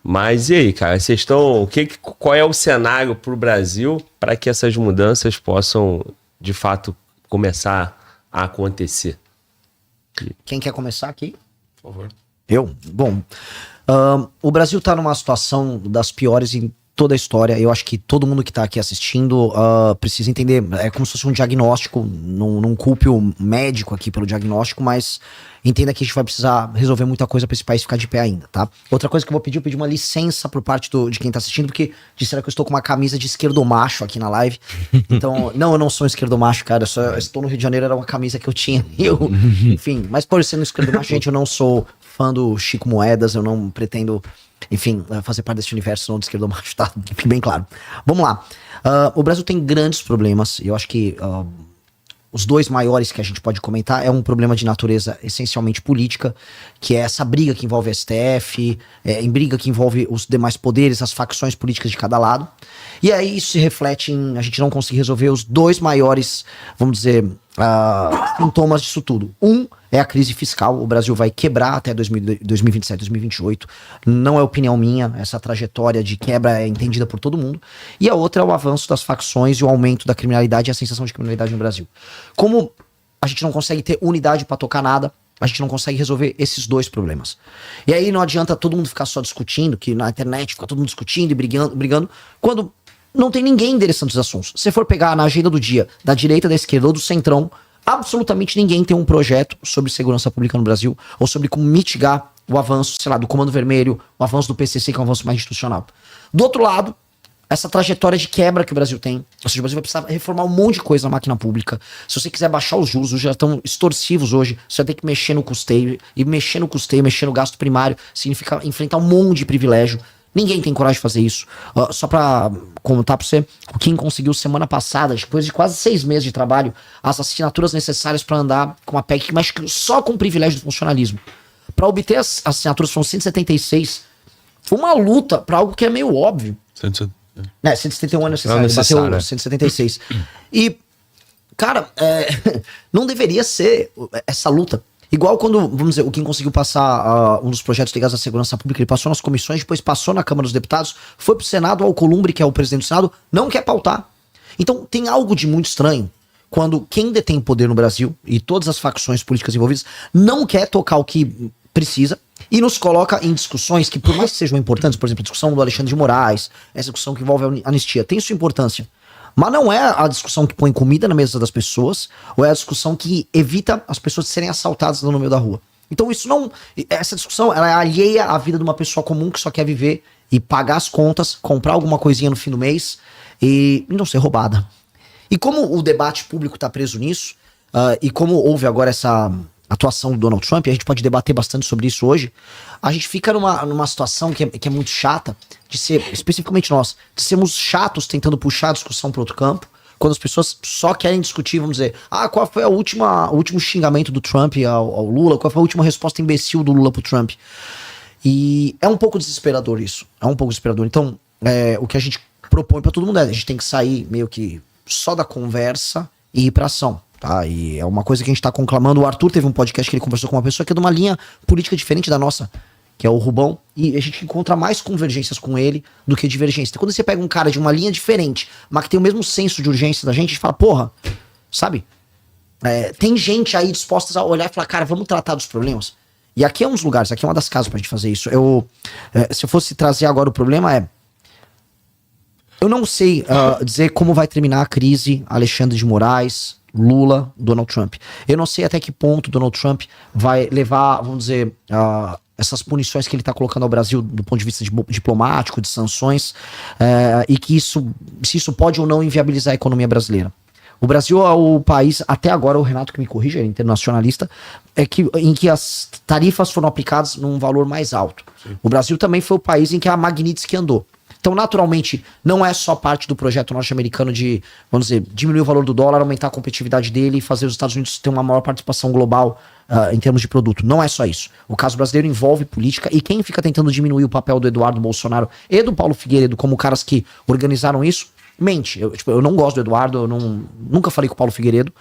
Mas e aí, cara, vocês estão... Qual é o cenário para o Brasil para que essas mudanças possam, de fato, começar a acontecer? Quem quer começar aqui? Por favor. Eu? Bom, o Brasil está numa situação das piores em toda a história. Eu acho que todo mundo que está aqui assistindo precisa entender. É como se fosse um diagnóstico. Não culpe o médico aqui pelo diagnóstico, mas entenda que a gente vai precisar resolver muita coisa para esse país ficar de pé ainda, tá? Outra coisa que eu vou pedir, uma licença por parte de quem tá assistindo, porque disseram que eu estou com uma camisa de esquerdomacho aqui na live. Então, não, eu não sou um esquerdomacho, cara. Eu estou no Rio de Janeiro, era uma camisa que eu tinha. Enfim, mas por ser um esquerdomacho, gente, eu não sou fã do Chico Moedas, eu não pretendo, enfim, fazer parte desse universo não de esquerdomacho, tá? Fique bem claro. Vamos lá. O Brasil tem grandes problemas, e eu acho que os dois maiores que a gente pode comentar é um problema de natureza essencialmente política, que é essa briga que envolve a STF, em briga que envolve os demais poderes, as facções políticas de cada lado. E aí isso se reflete em a gente não conseguir resolver os dois maiores, vamos dizer, sintomas disso tudo. Um é a crise fiscal. O Brasil vai quebrar até 2027, 2028. Não é opinião minha, essa trajetória de quebra é entendida por todo mundo. E a outra é o avanço das facções e o aumento da criminalidade e a sensação de criminalidade no Brasil. Como a gente não consegue ter unidade pra tocar nada, a gente não consegue resolver esses dois problemas. E aí não adianta todo mundo ficar só discutindo, que na internet fica todo mundo discutindo e brigando, quando não tem ninguém endereçando os assuntos. Se for pegar na agenda do dia, da direita, da esquerda ou do centrão, absolutamente ninguém tem um projeto sobre segurança pública no Brasil, ou sobre como mitigar o avanço, sei lá, do Comando Vermelho, o avanço do PCC, que é um avanço mais institucional. Do outro lado, essa trajetória de quebra que o Brasil tem, ou seja, o Brasil vai precisar reformar um monte de coisa na máquina pública. Se você quiser baixar os juros já estão extorsivos hoje, você vai ter que mexer no custeio, e mexer no custeio, mexer no gasto primário, significa enfrentar um monte de privilégio. Ninguém tem coragem de fazer isso. Só pra contar pra você, o Kim conseguiu semana passada, depois de quase 6 meses de trabalho, as assinaturas necessárias pra andar com uma PEC que mexe só com o privilégio do funcionalismo. Pra obter as assinaturas foram 176. Foi uma luta pra algo que é meio óbvio. 171 é necessário, bateu 176. E, cara, não deveria ser essa luta. Igual quando, vamos dizer, o Kim conseguiu passar um dos projetos ligados à segurança pública, ele passou nas comissões, depois passou na Câmara dos Deputados, foi pro Senado, o Alcolumbre, que é o presidente do Senado, não quer pautar. Então tem algo de muito estranho quando quem detém poder no Brasil, e todas as facções políticas envolvidas, não quer tocar o que precisa, e nos coloca em discussões que, por mais que sejam importantes, por exemplo, a discussão do Alexandre de Moraes, essa discussão que envolve a anistia, tem sua importância. Mas não é a discussão que põe comida na mesa das pessoas, ou é a discussão que evita as pessoas serem assaltadas no meio da rua. Então isso não... Essa discussão, ela é alheia à vida de uma pessoa comum que só quer viver e pagar as contas, comprar alguma coisinha no fim do mês e não ser roubada. E como o debate público tá preso nisso, e como houve agora essa atuação do Donald Trump, e a gente pode debater bastante sobre isso hoje, a gente fica numa situação que é muito chata, de ser, especificamente nós, de sermos chatos tentando puxar a discussão para outro campo, quando as pessoas só querem discutir, vamos dizer, qual foi o último xingamento do Trump ao Lula, qual foi a última resposta imbecil do Lula pro Trump. E é um pouco desesperador isso, Então, o que a gente propõe para todo mundo a gente tem que sair meio que só da conversa e ir pra ação. Tá, e é uma coisa que a gente tá conclamando. O Arthur teve um podcast que ele conversou com uma pessoa que é de uma linha política diferente da nossa, que é o Rubão, e a gente encontra mais convergências com ele do que divergências. Então, quando você pega um cara de uma linha diferente, mas que tem o mesmo senso de urgência da gente, a gente fala, porra, sabe? Tem gente aí disposta a olhar e falar, cara, vamos tratar dos problemas. E aqui é um dos lugares, aqui é uma das casas pra gente fazer isso. Se eu fosse trazer agora o problema eu não sei dizer como vai terminar a crise Alexandre de Moraes, Lula, Donald Trump. Eu não sei até que ponto Donald Trump vai levar, vamos dizer, essas punições que ele está colocando ao Brasil do ponto de vista diplomático, de sanções, e que se isso pode ou não inviabilizar a economia brasileira. O Brasil é o país, até agora, o Renato que me corrige, é internacionalista, em que as tarifas foram aplicadas num valor mais alto. Sim. O Brasil também foi o país em que a Magnitsky andou. Então, naturalmente, não é só parte do projeto norte-americano de, vamos dizer, diminuir o valor do dólar, aumentar a competitividade dele e fazer os Estados Unidos ter uma maior participação global em termos de produto. Não é só isso. O caso brasileiro envolve política, e quem fica tentando diminuir o papel do Eduardo Bolsonaro e do Paulo Figueiredo como caras que organizaram isso, mente. Eu não gosto do Eduardo, nunca falei com o Paulo Figueiredo.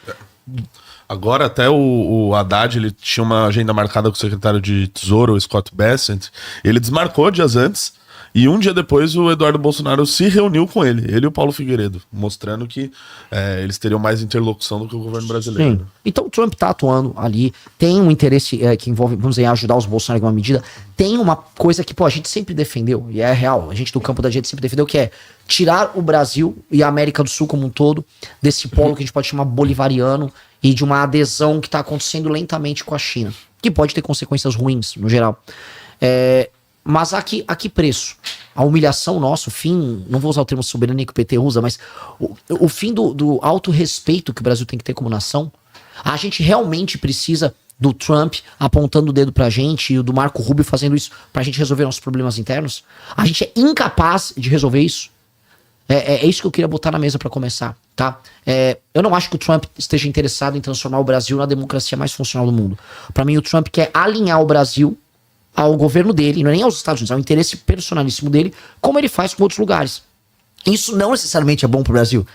Agora até o Haddad, ele tinha uma agenda marcada com o secretário de Tesouro, o Scott Bessent, ele desmarcou dias antes. E um dia depois o Eduardo Bolsonaro se reuniu com ele e o Paulo Figueiredo, mostrando que eles teriam mais interlocução do que o governo brasileiro. Sim. Então o Trump tá atuando ali, tem um interesse que envolve, vamos dizer, ajudar os Bolsonaro em alguma medida. Tem uma coisa que, pô, a gente sempre defendeu, e é real, a gente do campo da direita sempre defendeu, que é tirar o Brasil e a América do Sul como um todo desse polo que a gente pode chamar bolivariano e de uma adesão que tá acontecendo lentamente com a China, que pode ter consequências ruins, no geral. Mas a que preço? A humilhação nossa, o fim, não vou usar o termo soberania que o PT usa, mas o fim do autorrespeito que o Brasil tem que ter como nação. A gente realmente precisa do Trump apontando o dedo pra gente e do Marco Rubio fazendo isso pra gente resolver nossos problemas internos? A gente é incapaz de resolver isso? É isso que eu queria botar na mesa pra começar, tá? Eu não acho que o Trump esteja interessado em transformar o Brasil na democracia mais funcional do mundo. Pra mim, o Trump quer alinhar o Brasil ao governo dele, não é nem aos Estados Unidos, é o interesse personalíssimo dele, como ele faz com outros lugares. Isso não necessariamente é bom pro Brasil.